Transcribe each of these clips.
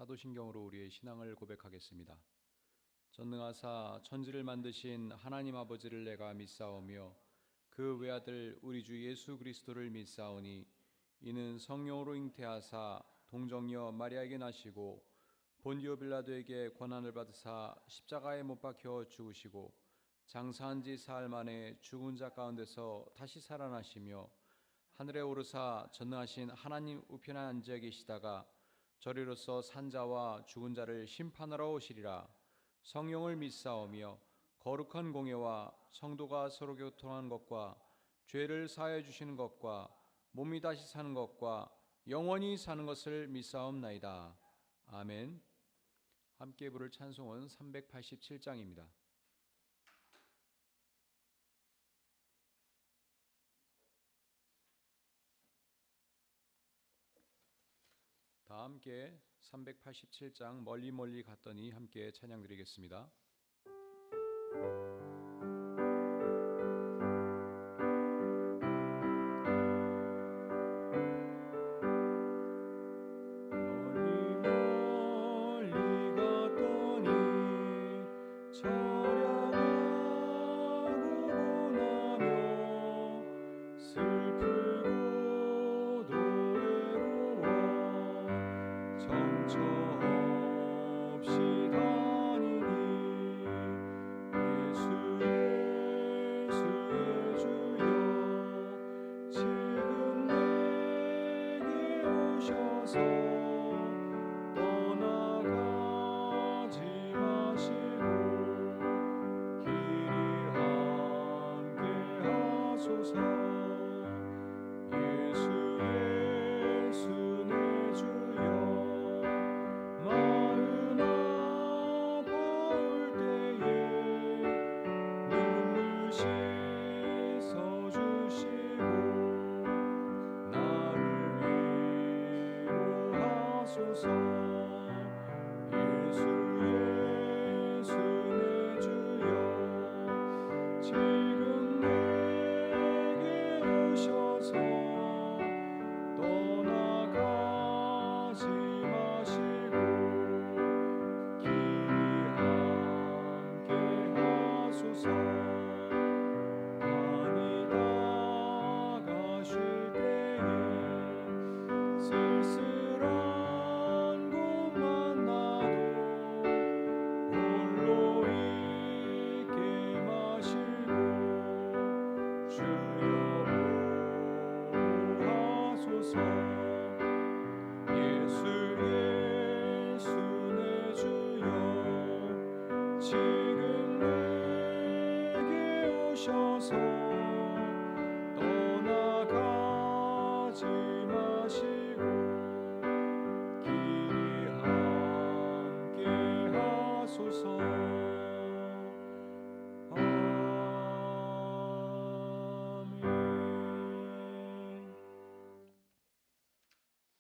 사도신경으로 우리의 신앙을 고백하겠습니다. 전능하사 천지를 만드신 하나님 아버지를 내가 믿사오며 그 외아들 우리 주 예수 그리스도를 믿사오니 이는 성령으로 잉태하사 동정녀 마리아에게 나시고 본디오 빌라도에게 권한을 받으사 십자가에 못 박혀 죽으시고 장사한 지 사흘 만에 죽은 자 가운데서 다시 살아나시며 하늘에 오르사 전능하신 하나님 우편에 앉아 계시다가 저리로서 산자와 죽은 자를 심판하러 오시리라. 성령을 믿사오며 거룩한 공예와 성도가 서로 교통하는 것과 죄를 사하여 주시는 것과 몸이 다시 사는 것과 영원히 사는 것을 믿사옵나이다. 아멘. 함께 부를 찬송은 387장입니다. 다 함께 387장 멀리 멀리 갔더니 함께 찬양 드리겠습니다.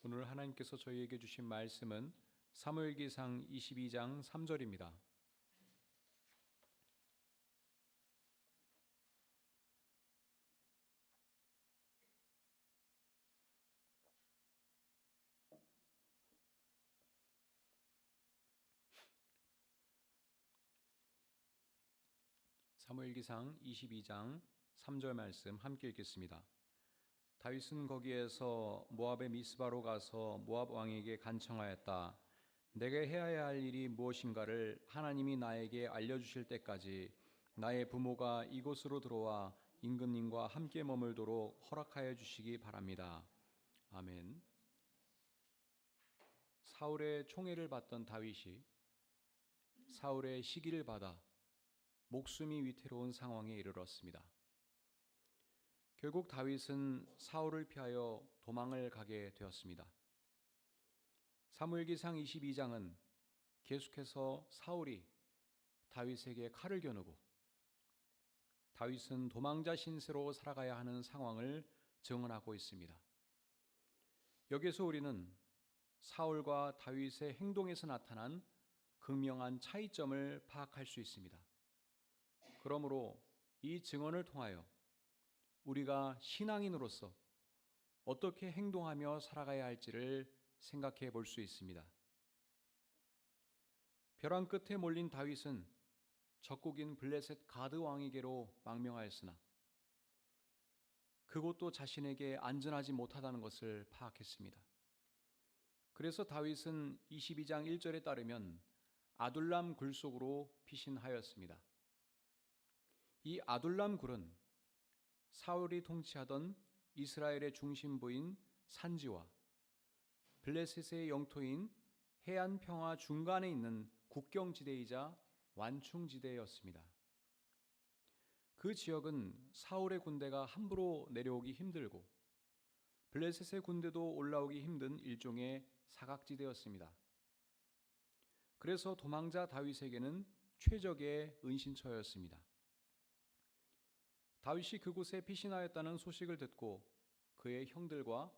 오늘 하나님께서 저희에게 주신 말씀은 사무엘기상 22장 3절입니다. 사무엘기상 22장 3절 말씀 함께 읽겠습니다. 다윗은 거기에서 모압의 미스바로 가서 모압 왕에게 간청하였다. 내게 해야 할 일이 무엇인가를 하나님이 나에게 알려주실 때까지 나의 부모가 이곳으로 들어와 임금님과 함께 머물도록 허락하여 주시기 바랍니다. 아멘. 사울의 총애를 받던 다윗이 사울의 시기를 받아 목숨이 위태로운 상황에 이르렀습니다. 결국 다윗은 사울을 피하여 도망을 가게 되었습니다. 사무엘기상 22장은 계속해서 사울이 다윗에게 칼을 겨누고 다윗은 도망자 신세로 살아가야 하는 상황을 증언하고 있습니다. 여기서 우리는 사울과 다윗의 행동에서 나타난 극명한 차이점을 파악할 수 있습니다. 그러므로 이 증언을 통하여 우리가 신앙인으로서 어떻게 행동하며 살아가야 할지를 생각해 볼 수 있습니다. 벼랑 끝에 몰린 다윗은 적국인 블레셋 가드 왕에게로 망명하였으나 그곳도 자신에게 안전하지 못하다는 것을 파악했습니다. 그래서 다윗은 22장 1절에 따르면 아둘람 굴 속으로 피신하였습니다. 이 아둘람 굴은 사울이 통치하던 이스라엘의 중심부인 산지와 블레셋의 영토인 해안 평화 중간에 있는 국경지대이자 완충지대였습니다. 그 지역은 사울의 군대가 함부로 내려오기 힘들고 블레셋의 군대도 올라오기 힘든 일종의 사각지대였습니다. 그래서 도망자 다윗에게는 최적의 은신처였습니다. 다윗이 그곳에 피신하였다는 소식을 듣고 그의 형들과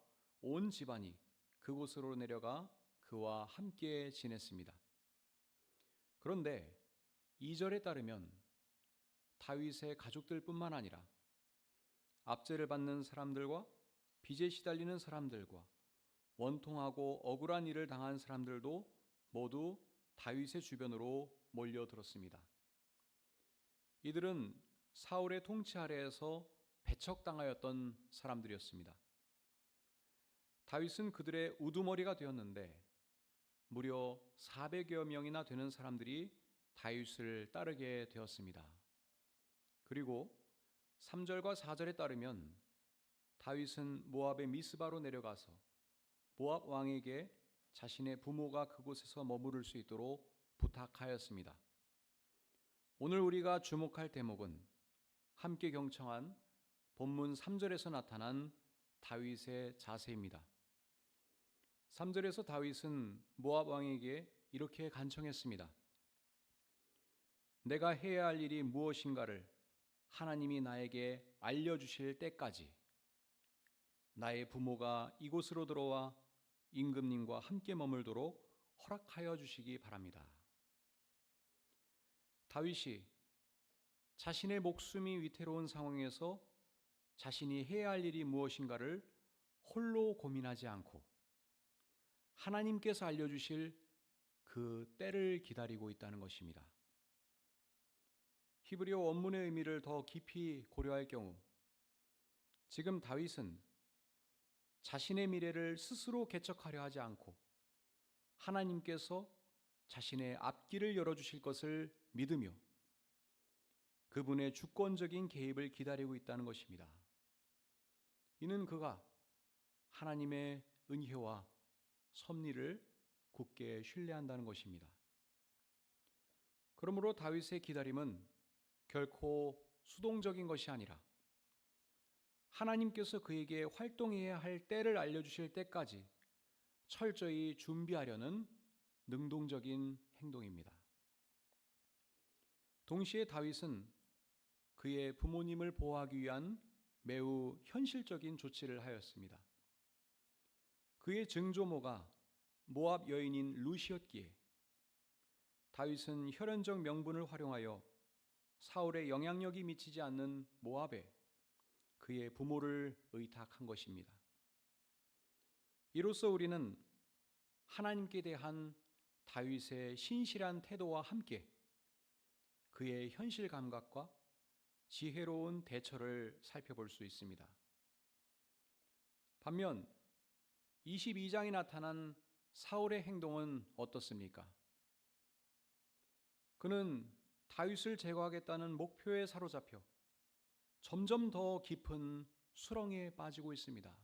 온 집안이 그곳으로 내려가 그와 함께 지냈습니다. 그런데 2절에 따르면 다윗의 가족들뿐만 아니라 압제를 받는 사람들과 빚에 시달리는 사람들과 원통하고 억울한 일을 당한 사람들도 모두 다윗의 주변으로 몰려들었습니다. 이들은 사울의 통치 아래에서 배척당하였던 사람들이었습니다. 다윗은 그들의 우두머리가 되었는데 무려 400여 명이나 되는 사람들이 다윗을 따르게 되었습니다. 그리고 3절과 4절에 따르면 다윗은 모압의 미스바로 내려가서 모압 왕에게 자신의 부모가 그곳에서 머무를 수 있도록 부탁하였습니다. 오늘 우리가 주목할 대목은 함께 경청한 본문 3절에서 나타난 다윗의 자세입니다. 3절에서 다윗은 모압 왕에게 이렇게 간청했습니다. 내가 해야 할 일이 무엇인가를 하나님이 나에게 알려주실 때까지 나의 부모가 이곳으로 들어와 임금님과 함께 머물도록 허락하여 주시기 바랍니다. 다윗이 자신의 목숨이 위태로운 상황에서 자신이 해야 할 일이 무엇인가를 홀로 고민하지 않고 하나님께서 알려주실 그 때를 기다리고 있다는 것입니다. 히브리어 원문의 의미를 더 깊이 고려할 경우 지금 다윗은 자신의 미래를 스스로 개척하려 하지 않고 하나님께서 자신의 앞길을 열어주실 것을 믿으며 그분의 주권적인 개입을 기다리고 있다는 것입니다. 이는 그가 하나님의 은혜와 섭리를 굳게 신뢰한다는 것입니다. 그러므로 다윗의 기다림은 결코 수동적인 것이 아니라 하나님께서 그에게 활동해야 할 때를 알려주실 때까지 철저히 준비하려는 능동적인 행동입니다. 동시에 다윗은 그의 부모님을 보호하기 위한 매우 현실적인 조치를 하였습니다. 그의 증조모가 모압 여인인 루시였기에 다윗은 혈연적 명분을 활용하여 사울의 영향력이 미치지 않는 모압에 그의 부모를 의탁한 것입니다. 이로써 우리는 하나님께 대한 다윗의 신실한 태도와 함께 그의 현실 감각과 지혜로운 대처를 살펴볼 수 있습니다. 반면 22장에 나타난 사울의 행동은 어떻습니까? 그는 다윗을 제거하겠다는 목표에 사로잡혀 점점 더 깊은 수렁에 빠지고 있습니다.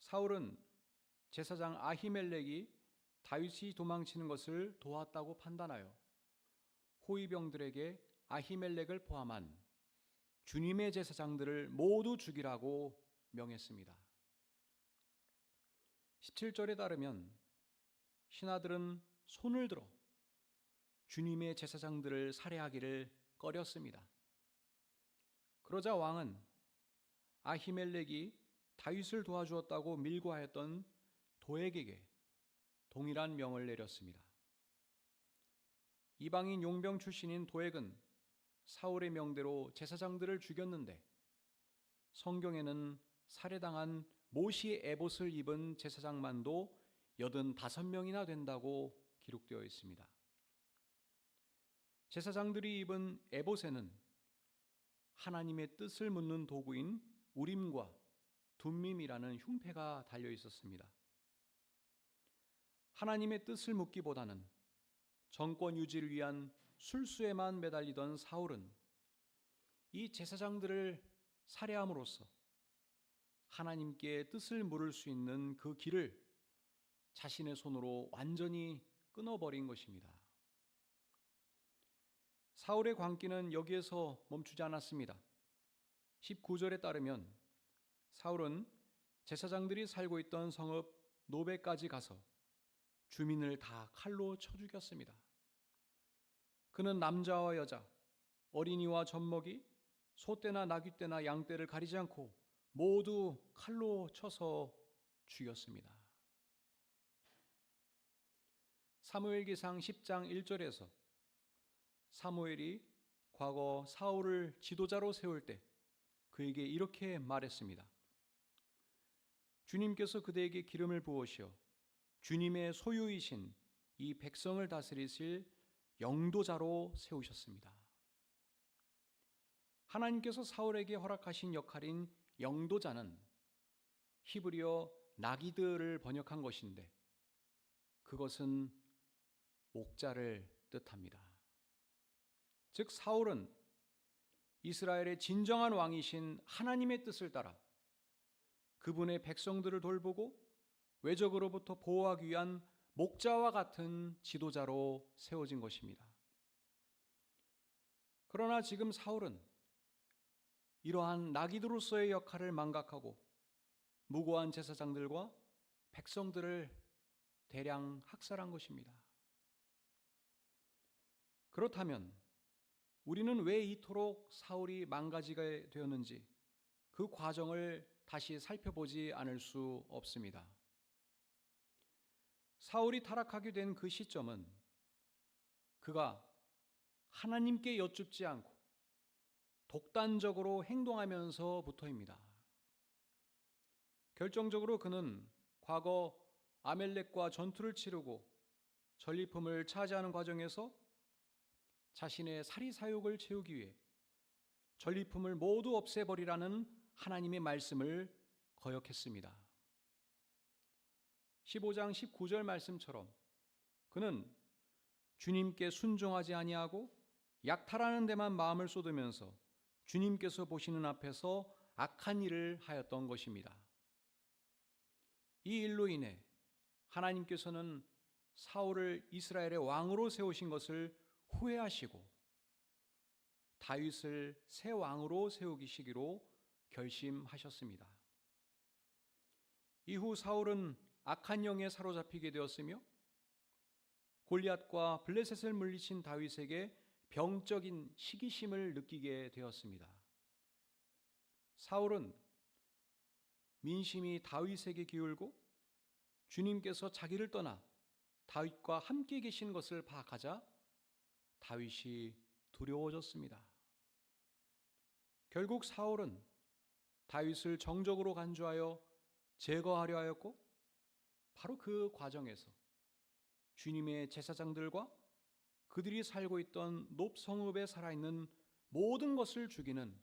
사울은 제사장 아히멜렉이 다윗이 도망치는 것을 도왔다고 판단하여 호위병들에게 아히멜렉을 포함한 주님의 제사장들을 모두 죽이라고 명했습니다. 17절에 따르면 신하들은 손을 들어 주님의 제사장들을 살해하기를 꺼렸습니다. 그러자 왕은 아히멜렉이 다윗을 도와주었다고 밀고 하였던 도액에게 동일한 명을 내렸습니다. 이방인 용병 출신인 도액은 사울의 명대로 제사장들을 죽였는데 성경에는 살해당한 모시의 에봇을 입은 제사장만도 85명이나 된다고 기록되어 있습니다. 제사장들이 입은 에봇에는 하나님의 뜻을 묻는 도구인 우림과 둠밈이라는 흉패가 달려 있었습니다. 하나님의 뜻을 묻기보다는 정권 유지를 위한 술수에만 매달리던 사울은 이 제사장들을 살해함으로써 하나님께 뜻을 물을 수 있는 그 길을 자신의 손으로 완전히 끊어버린 것입니다. 사울의 광기는 여기에서 멈추지 않았습니다. 19절에 따르면 사울은 제사장들이 살고 있던 성읍 노베까지 가서 주민을 다 칼로 쳐 죽였습니다. 그는 남자와 여자, 어린이와 젖먹이, 소떼나 나귀떼나 양떼를 가리지 않고 모두 칼로 쳐서 죽였습니다. 사무엘기상 10장 1절에서 사무엘이 과거 사울을 지도자로 세울 때 그에게 이렇게 말했습니다. 주님께서 그대에게 기름을 부으시어 주님의 소유이신 이 백성을 다스리실 영도자로 세우셨습니다. 하나님께서 사울에게 허락하신 역할인 영도자는 히브리어 나기드를 번역한 것인데 그것은 목자를 뜻합니다. 즉 사울은 이스라엘의 진정한 왕이신 하나님의 뜻을 따라 그분의 백성들을 돌보고 외적으로부터 보호하기 위한 목자와 같은 지도자로 세워진 것입니다. 그러나 지금 사울은 이러한 나기드로서의 역할을 망각하고 무고한 제사장들과 백성들을 대량 학살한 것입니다. 그렇다면 우리는 왜 이토록 사울이 망가지게 되었는지 그 과정을 다시 살펴보지 않을 수 없습니다. 사울이 타락하게 된 그 시점은 그가 하나님께 여쭙지 않고 독단적으로 행동하면서부터입니다. 결정적으로 그는 과거 아멜렉과 전투를 치르고 전리품을 차지하는 과정에서 자신의 사리사욕을 채우기 위해 전리품을 모두 없애버리라는 하나님의 말씀을 거역했습니다. 15장 19절 말씀처럼 그는 주님께 순종하지 아니하고 약탈하는 데만 마음을 쏟으면서 주님께서 보시는 앞에서 악한 일을 하였던 것입니다. 이 일로 인해 하나님께서는 사울을 이스라엘의 왕으로 세우신 것을 후회하시고 다윗을 새 왕으로 세우시기로 결심하셨습니다. 이후 사울은 악한 영에 사로잡히게 되었으며 골리앗과 블레셋을 물리친 다윗에게 병적인 시기심을 느끼게 되었습니다. 사울은 민심이 다윗에게 기울고 주님께서 자기를 떠나 다윗과 함께 계신 것을 파악하자 다윗이 두려워졌습니다. 결국 사울은 다윗을 정적으로 간주하여 제거하려 하였고 바로 그 과정에서 주님의 제사장들과 그들이 살고 있던 높 성읍에 살아있는 모든 것을 죽이는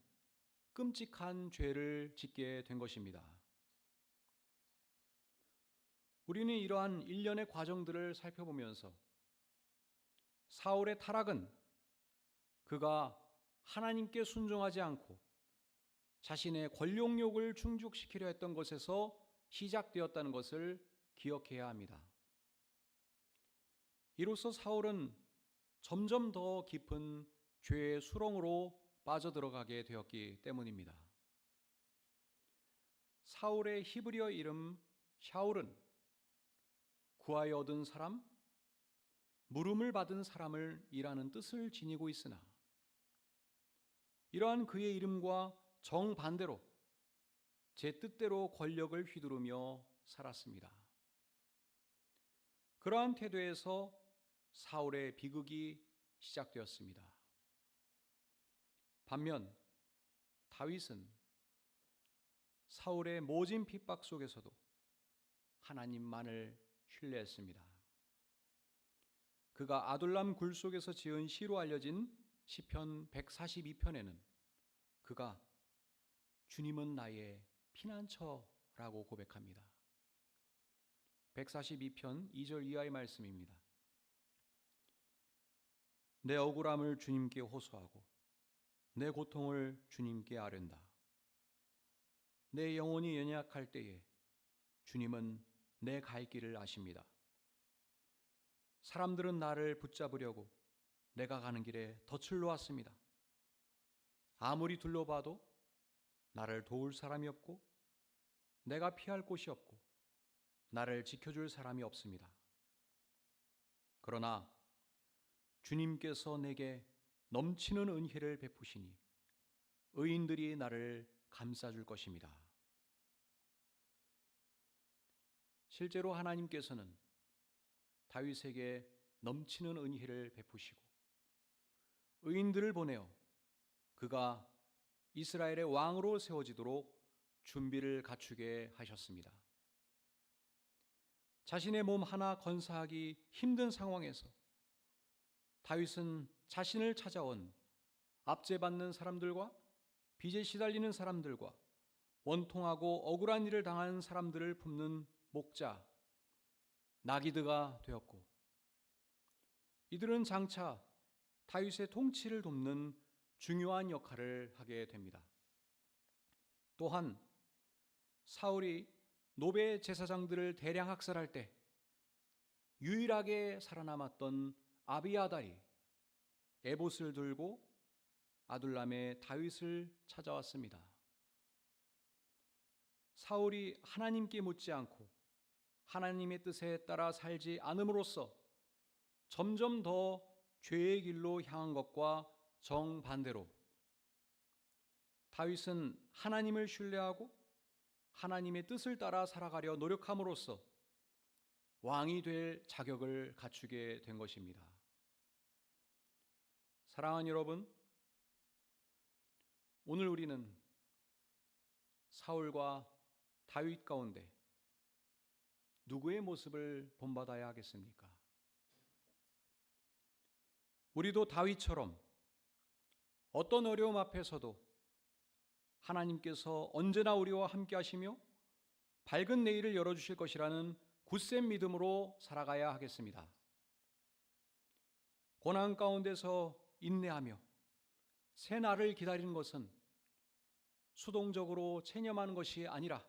끔찍한 죄를 짓게 된 것입니다. 우리는 이러한 일련의 과정들을 살펴보면서 사울의 타락은 그가 하나님께 순종하지 않고 자신의 권력욕을 충족시키려 했던 것에서 시작되었다는 것을 기억해야 합니다. 이로써 사울은 점점 더 깊은 죄의 수렁으로 빠져들어가게 되었기 때문입니다. 사울의 히브리어 이름 샤울은 구하여 얻은 사람, 물음을 받은 사람을 이라는 뜻을 지니고 있으나 이러한 그의 이름과 정반대로 제 뜻대로 권력을 휘두르며 살았습니다. 그러한 태도에서 사울의 비극이 시작되었습니다. 반면 다윗은 사울의 모진 핍박 속에서도 하나님만을 신뢰했습니다. 그가 아둘람 굴 속에서 지은 시로 알려진 시편 142편에는 그가 주님은 나의 피난처라고 고백합니다. 142편 2절 이하의 말씀입니다. 내 억울함을 주님께 호소하고 내 고통을 주님께 아른다. 내 영혼이 연약할 때에 주님은 내 갈 길을 아십니다. 사람들은 나를 붙잡으려고 내가 가는 길에 덫을 놓았습니다. 아무리 둘러봐도 나를 도울 사람이 없고 내가 피할 곳이 없고 나를 지켜줄 사람이 없습니다. 그러나 주님께서 내게 넘치는 은혜를 베푸시니 의인들이 나를 감싸줄 것입니다. 실제로 하나님께서는 다윗에게 넘치는 은혜를 베푸시고 의인들을 보내어 그가 이스라엘의 왕으로 세워지도록 준비를 갖추게 하셨습니다. 자신의 몸 하나 건사하기 힘든 상황에서 다윗은 자신을 찾아온 압제받는 사람들과 빚에 시달리는 사람들과 원통하고 억울한 일을 당한 사람들을 품는 목자 나기드가 되었고, 이들은 장차 다윗의 통치를 돕는 중요한 역할을 하게 됩니다. 또한 사울이 노베 제사장들을 대량 학살할 때 유일하게 살아남았던 아비아달이 에봇을 들고 아둘람의 다윗을 찾아왔습니다. 사울이 하나님께 묻지 않고 하나님의 뜻에 따라 살지 않음으로써 점점 더 죄의 길로 향한 것과 정반대로 다윗은 하나님을 신뢰하고 하나님의 뜻을 따라 살아가려 노력함으로써 왕이 될 자격을 갖추게 된 것입니다. 사랑하는 여러분, 오늘 우리는 사울과 다윗 가운데 누구의 모습을 본받아야 하겠습니까? 우리도 다윗처럼 어떤 어려움 앞에서도 하나님께서 언제나 우리와 함께 하시며 밝은 내일을 열어주실 것이라는 굳센 믿음으로 살아가야 하겠습니다. 고난 가운데서 인내하며 새 날을 기다리는 것은 수동적으로 체념하는 것이 아니라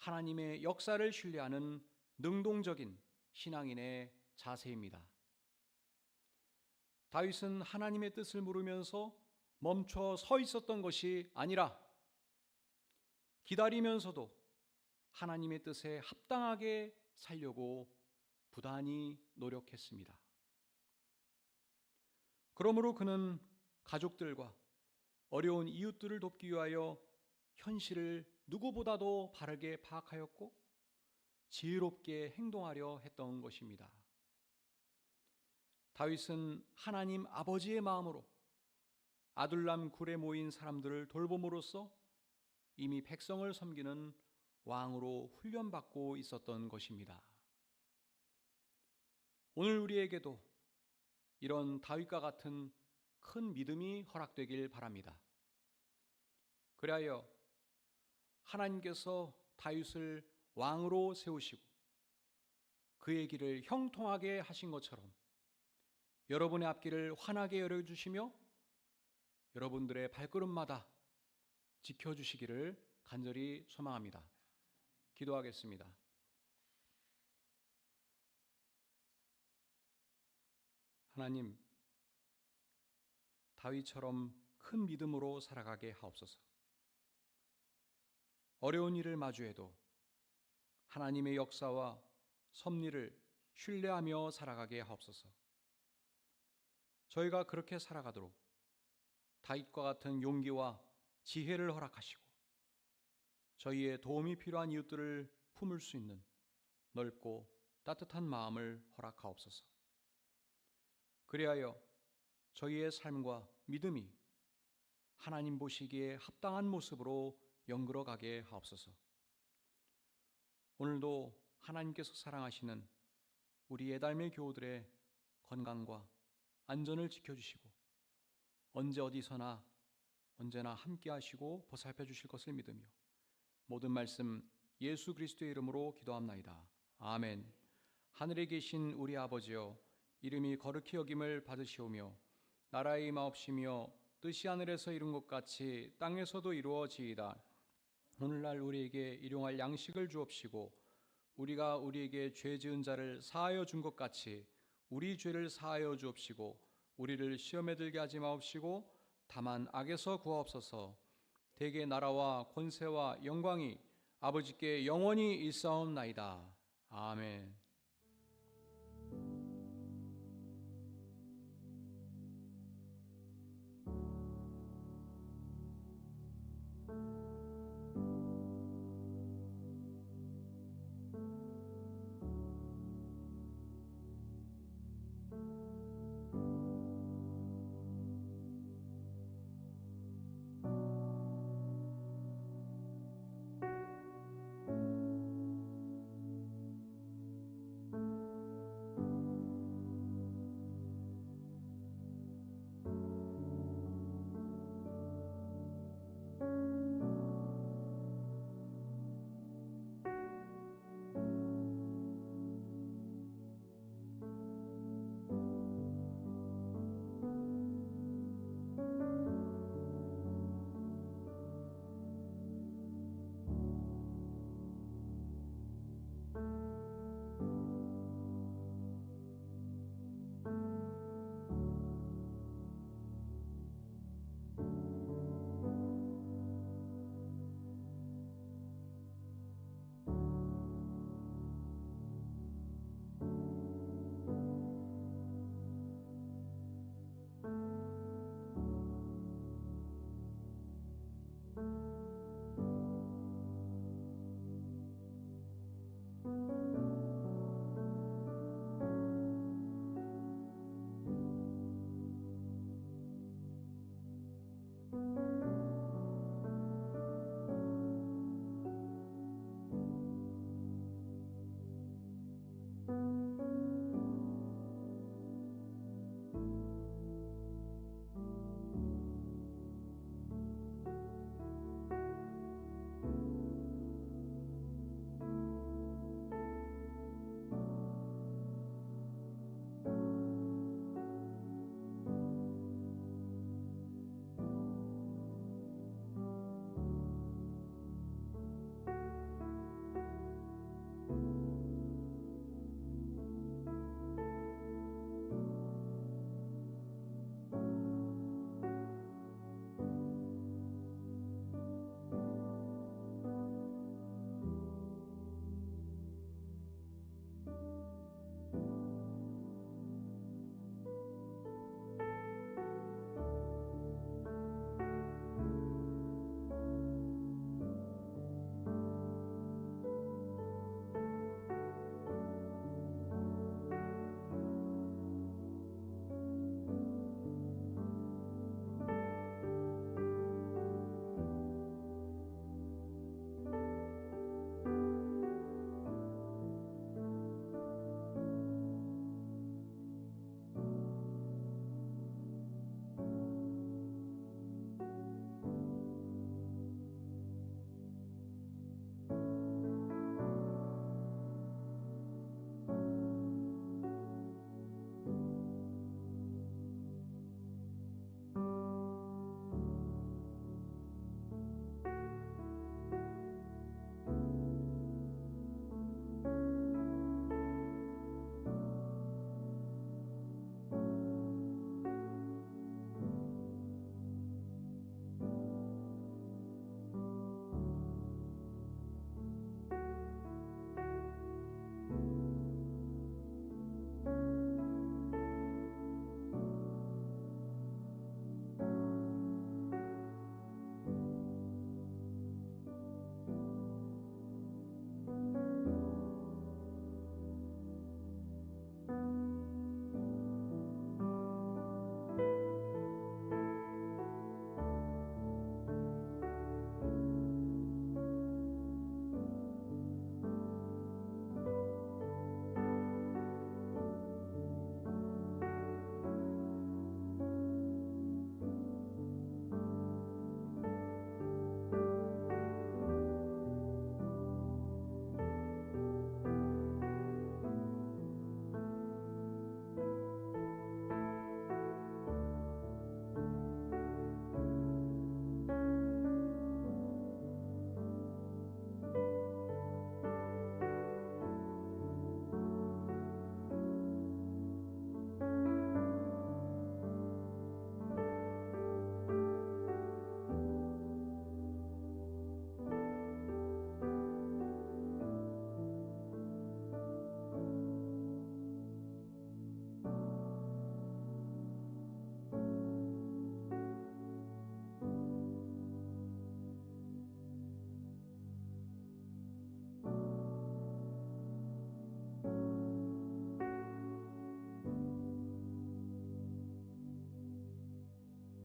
하나님의 역사를 신뢰하는 능동적인 신앙인의 자세입니다. 다윗은 하나님의 뜻을 물으면서 멈춰 서 있었던 것이 아니라 기다리면서도 하나님의 뜻에 합당하게 살려고 부단히 노력했습니다. 그러므로 그는 가족들과 어려운 이웃들을 돕기 위하여 현실을 누구보다도 바르게 파악하였고 지혜롭게 행동하려 했던 것입니다. 다윗은 하나님 아버지의 마음으로 아둘람 굴에 모인 사람들을 돌봄으로써 이미 백성을 섬기는 왕으로 훈련받고 있었던 것입니다. 오늘 우리에게도 이런 다윗과 같은 큰 믿음이 허락되길 바랍니다. 그리하여 하나님께서 다윗을 왕으로 세우시고 그의 길을 형통하게 하신 것처럼 여러분의 앞길을 환하게 열어주시며 여러분들의 발걸음마다 지켜주시기를 간절히 소망합니다. 기도하겠습니다. 하나님, 다윗처럼 큰 믿음으로 살아가게 하옵소서. 어려운 일을 마주해도 하나님의 역사와 섭리를 신뢰하며 살아가게 하옵소서. 저희가 그렇게 살아가도록 다윗과 같은 용기와 지혜를 허락하시고 저희의 도움이 필요한 이웃들을 품을 수 있는 넓고 따뜻한 마음을 허락하옵소서. 그리하여 저희의 삶과 믿음이 하나님 보시기에 합당한 모습으로 연결어 가게 하옵소서. 오늘도 하나님께서 사랑하시는 우리 예달매 교우들의 건강과 안전을 지켜주시고 언제 어디서나 언제나 함께 하시고 보살펴 주실 것을 믿으며 모든 말씀 예수 그리스도의 이름으로 기도합나이다. 아멘. 하늘에 계신 우리 아버지여, 이름이 거룩히 여김을 받으시오며 나라의 임하옵시며 뜻이 하늘에서 이룬 것 같이 땅에서도 이루어지이다. 오늘날 우리에게 일용할 양식을 주옵시고 우리가 우리에게 죄 지은 자를 사하여 준 것 같이 우리 죄를 사하여 주옵시고 우리를 시험에 들게 하지 마옵시고 다만 악에서 구하옵소서. 대개 나라와 권세와 영광이 아버지께 영원히 있사옵나이다. 아멘.